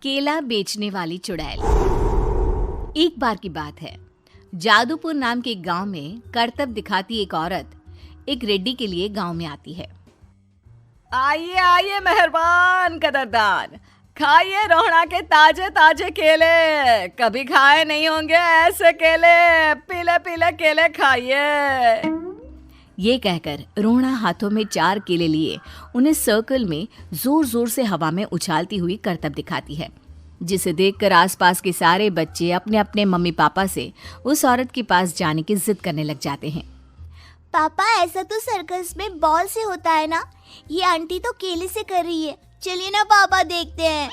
केला बेचने वाली चुड़ैल। एक बार की बात है, जादूपुर नाम के गांव में करतब दिखाती एक औरत एक रेड्डी के लिए गांव में आती है। आइए आइए मेहरबान कदरदान, खाइए रोहड़ा के ताजे ताजे केले। कभी खाए नहीं होंगे ऐसे केले, पीले पीले केले खाइए। ये कहकर रोहड़ा हाथों में 4 केले लिए उन्हें सर्कल में जोर जोर से हवा में उछालती हुई करतब दिखाती है, जिसे देखकर आसपास के सारे बच्चे अपने अपने मम्मी पापा से उस औरत के पास जाने की जिद करने लग जाते हैं। पापा, ऐसा तो सर्कस में बॉल से होता है ना, ये आंटी तो केले से कर रही है। चलिए ना पापा, देखते हैं।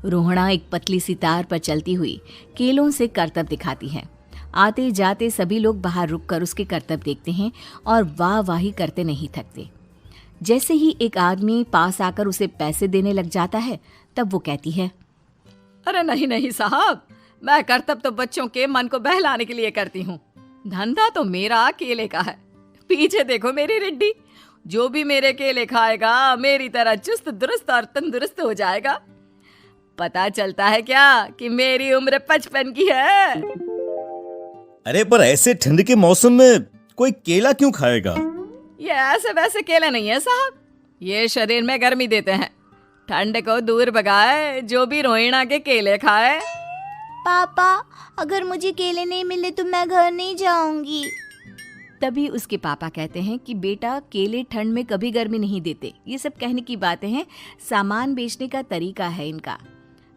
रोहड़ा एक पतली सी तार पर चलती हुई केलों से करतब दिखाती है। आते जाते सभी लोग बाहर रुककर उसके करतब देखते हैं और वाह वाही करते नहीं थकते। जैसे ही एक आदमी पास आकर उसे पैसे देने लग जाता है, तब वो कहती है, अरे नहीं नहीं साहब, मैं करतब तो बच्चों के मन को बहलाने के लिए करती हूँ। धंधा तो मेरा केले का है। पीछे देखो मेरी रिड्डी, जो भी मेरे केले खाएगा मेरी तरह चुस्त दुरुस्त और तंदुरुस्त हो जाएगा। पता चलता है क्या कि मेरी उम्र 55 की है। अरे पर ऐसे ठंड के मौसम में कोई केला क्यों खाएगा? ये ऐसे वैसे केले नहीं है साहब, ये शरीर में गर्मी देते हैं। ठंड को दूर भगाए जो भी रोहिणा के केले खाए। पापा, अगर मुझे केले नहीं मिले तो मैं घर नहीं जाऊंगी। तभी उसके पापा कहते हैं कि बेटा, केले ठंड में कभी गर्मी नहीं देते। ये सब कहने की बातें हैं, सामान बेचने का तरीका है इनका।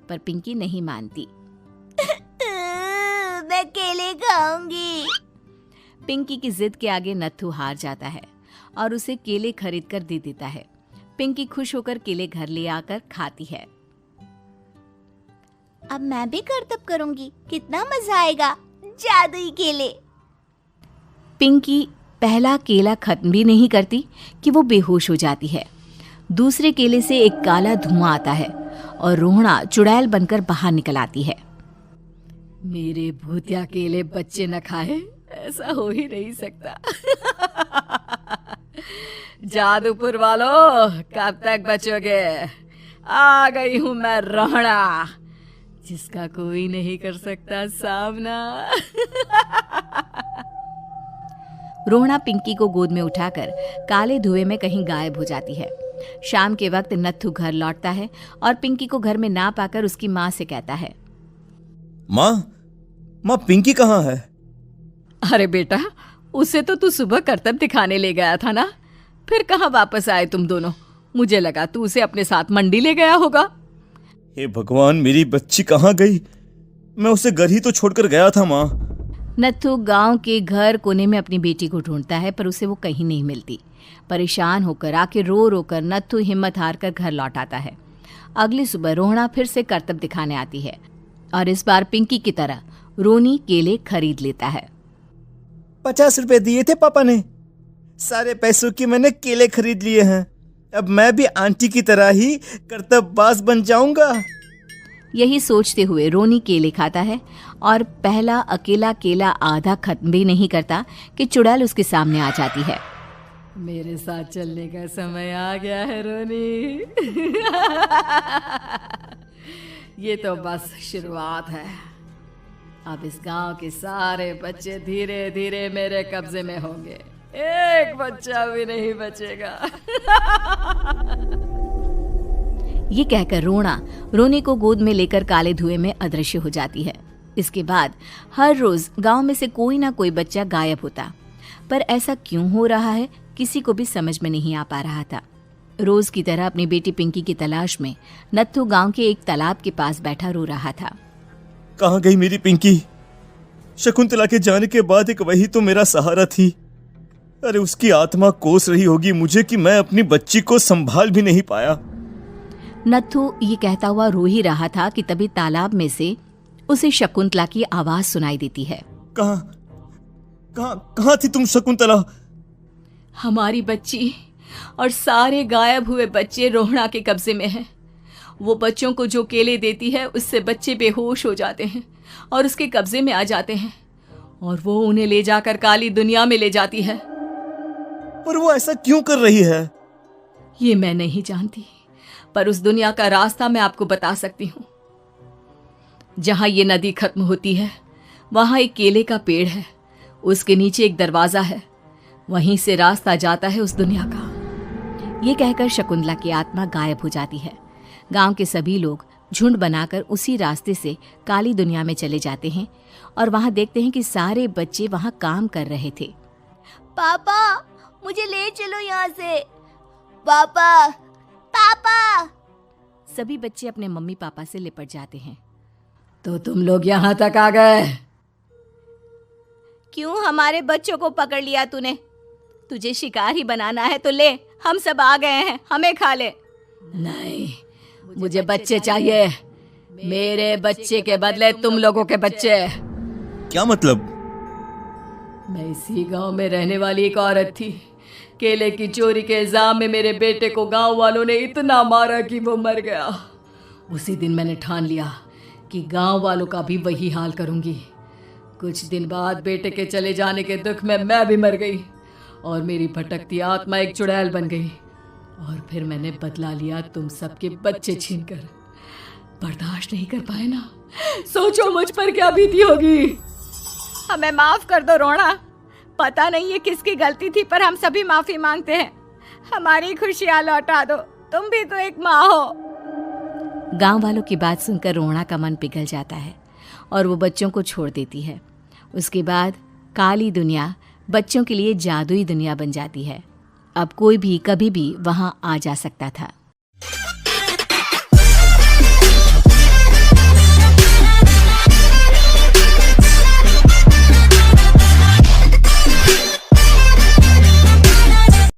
पर पिंकी नहीं मानती। मैं केले खाऊंगी। पिंकी की जिद के आगे नत्थू हार जाता है और उसे केले खरीद कर दे देता है। पिंकी खुश होकर केले घर ले आकर खाती है। अब मैं भी करतब करूंगी, कितना मजा आएगा। जादुई केले। पिंकी पहला केला खत्म भी नहीं करती कि वो बेहोश हो जाती है। दूसरे केले से एक काला धुआं आता है और रोहड़ा चुड़ैल बनकर बाहर निकल आती है। मेरे भूतिया केले बच्चे न खाए, ऐसा हो ही नहीं सकता। जादूपुर वालों, कब तक बचोगे? आ गई हूं मैं रोहड़ा, जिसका कोई नहीं कर सकता सामना। रोहड़ा पिंकी को गोद में उठाकर काले धुएं में कहीं गायब हो जाती है। शाम के वक्त नत्थू घर लौटता है और पिंकी को घर में ना पाकर उसकी माँ से कहता है, माँ पिंकी कहाँ है? अरे बेटा, उसे तो तू सुबह करतब दिखाने ले गया था ना, फिर कहाँ वापस आए तुम दोनों? मुझे लगा तू उसे अपने साथ मंडी ले गया होगा। हे भगवान, मेरी बच्ची कहाँ गई? मैं उसे घर ही तो छोड़कर गया था माँ। नत्थू गांव के घर कोने में अपनी बेटी को ढूंढता है, पर उसे वो कहीं नहीं मिलती। परेशान होकर आखिर रो रो कर नत्थू हिम्मत हार कर घर लौट आता है। अगली सुबह रोहड़ा फिर से करतब दिखाने आती है और इस बार पिंकी की तरह रोनी केले खरीद लेता है। 50 रुपए दिए थे पापा ने, सारे पैसों की मैंने केले खरीद लिए हैं। अब मैं भी आंटी की तरह ही करतबबाज बन जाऊंगा। यही सोचते हुए रोनी केले खाता है और पहला अकेला केला आधा खत्म भी नहीं करता कि चुड़ैल उसके सामने आ जाती है। मेरे साथ चलने का समय आ गया है रोनी। ये तो बस शुरुआत है। अब इस गांव के सारे बच्चे धीरे धीरे मेरे कब्जे में होंगे, एक बच्चा भी नहीं बचेगा। ये कहकर रोना रोनी को गोद में लेकर काले धुएं में अदृश्य हो जाती है। इसके बाद हर रोज गांव में से कोई ना कोई बच्चा गायब होता, पर ऐसा क्यों हो रहा है किसी को भी समझ में नहीं आ पा रहा था। रोज की तरह अपनी बेटी पिंकी की तलाश में नत्थू गांव के एक तालाब के पास बैठा रो रहा था। कहाँ गई मेरी पिंकी? शकुंतला के जाने के बाद एक वही तो मेरा सहारा थी। अरे उसकी आत्मा कोस रही होगी मुझे कि मैं अपनी बच्ची को संभाल भी नहीं पाया। नत्थू ये कहता हुआ रो ही रहा था कि तभी तालाब में से उसे शकुंतला की आवाज सुनाई देती है। कहाँ थी तुम शकुंतला? हमारी बच्ची और सारे गायब हुए बच्चे रोहड़ा के कब्जे में हैं। वो बच्चों को जो केले देती है उससे बच्चे बेहोश हो जाते हैं और उसके कब्जे में आ जाते हैं और वो उन्हें ले जाकर काली दुनिया में ले जाती है। पर वो ऐसा क्यों कर रही है? ये मैं नहीं जानती, पर उस दुनिया का रास्ता मैं आपको बता सकती हूँ। जहां ये नदी खत्म होती है वहां एक केले का पेड़ है, उसके नीचे एक दरवाजा है, वहीं से रास्ता जाता है उस दुनिया का। ये कहकर शकुंतला की आत्मा गायब हो जाती है। गांव के सभी लोग झुंड बनाकर उसी रास्ते से काली दुनिया में चले जाते हैं और वहां देखते हैं कि सारे बच्चे वहां काम कर रहे थे। पापा मुझे ले चलो यहाँ से। पापा पापा। सभी बच्चे अपने मम्मी पापा से लिपट जाते हैं। तो तुम लोग यहाँ तक आ गए? क्यों हमारे बच्चों को पकड़ लिया तूने? तुझे शिकार ही बनाना है तो ले, हम सब आ गए हैं, हमें खा ले। नहीं, मुझे बच्चे चाहिए। मेरे बच्चे के बदले तुम लोगों के बच्चे। क्या मतलब? मैं इसी गांव में रहने वाली एक औरत थी। केले की चोरी के इल्जाम में मेरे बेटे को गांव वालों ने इतना मारा कि वो मर गया। उसी दिन मैंने ठान लिया कि गांव वालों का भी वही हाल करूंगी। कुछ दिन बाद बेटे के चले जाने के दुख में मैं भी मर गई और मेरी भटकती आत्मा एक चुड़ैल बन गई। और फिर मैंने बदला लिया तुम सबके बच्चे छीनकर। बर्दाश्त नहीं कर पाए ना? सोचो मुझ पर क्या बीती होगी। हमें माफ कर दो रोना। पता नहीं ये किसकी गलती थी, पर हम सभी माफी मांगते हैं। हमारी खुशियां लौटा दो, तुम भी तो एक माँ हो। गांव वालों की बात सुनकर रोहना का मन पिघल जाता है और वो बच्चों को छोड़ देती है। उसके बाद काली दुनिया बच्चों के लिए जादुई दुनिया बन जाती है। अब कोई भी कभी भी वहां आ जा सकता था।